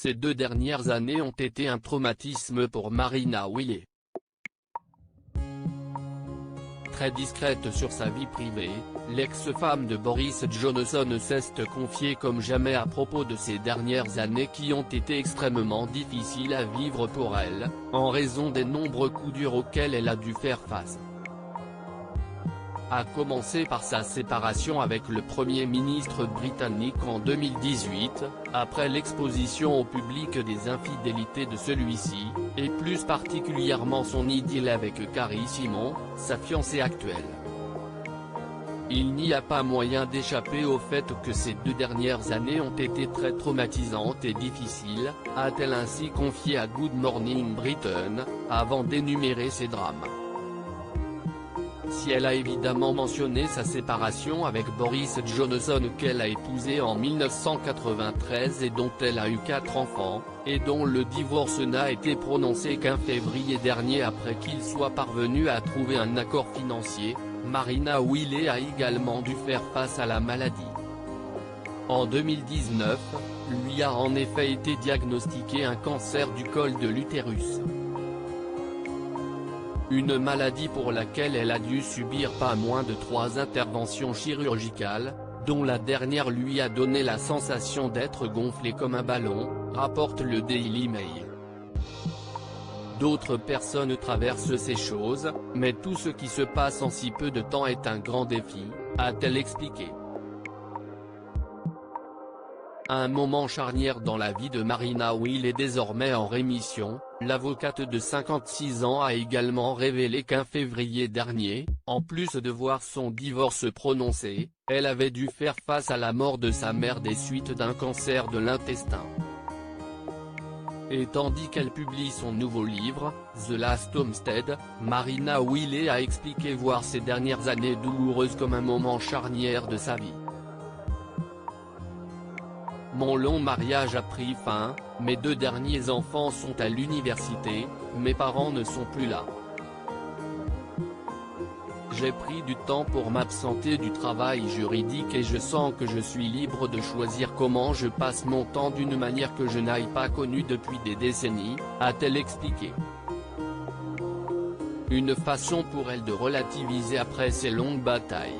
Ces 2 dernières années ont été un traumatisme pour Marina Wiley. Très discrète sur sa vie privée, l'ex-femme de Boris Johnson s'est confiée comme jamais à propos de ces dernières années qui ont été extrêmement difficiles à vivre pour elle, en raison des nombreux coups durs auxquels elle a dû faire face. A commencer par sa séparation avec le Premier ministre britannique en 2018, après l'exposition au public des infidélités de celui-ci, et plus particulièrement son idylle avec Carrie Simon, sa fiancée actuelle. Il n'y a pas moyen d'échapper au fait que ces 2 dernières années ont été très traumatisantes et difficiles, a-t-elle ainsi confié à Good Morning Britain, avant d'énumérer ces drames. Si elle a évidemment mentionné sa séparation avec Boris Johnson qu'elle a épousé en 1993 et dont elle a eu 4 enfants, et dont le divorce n'a été prononcé qu'en février dernier après qu'il soit parvenu à trouver un accord financier, Marina Wiley a également dû faire face à la maladie. En 2019, lui a en effet été diagnostiqué un cancer du col de l'utérus. Une maladie pour laquelle elle a dû subir pas moins de 3 interventions chirurgicales, dont la dernière lui a donné la sensation d'être gonflé comme un ballon, rapporte le Daily Mail. D'autres personnes traversent ces choses, mais tout ce qui se passe en si peu de temps est un grand défi, a-t-elle expliqué. Un moment charnière dans la vie de Marina Wiley est désormais en rémission, l'avocate de 56 ans a également révélé qu'en février dernier, en plus de voir son divorce prononcé, elle avait dû faire face à la mort de sa mère des suites d'un cancer de l'intestin. Et tandis qu'elle publie son nouveau livre, The Last Homestead, Marina Wiley a expliqué voir ces dernières années douloureuses comme un moment charnière de sa vie. Mon long mariage a pris fin, mes 2 derniers enfants sont à l'université, mes parents ne sont plus là. J'ai pris du temps pour m'absenter du travail juridique et je sens que je suis libre de choisir comment je passe mon temps d'une manière que je n'aille pas connue depuis des décennies, a-t-elle expliqué. Une façon pour elle de relativiser après ces longues batailles.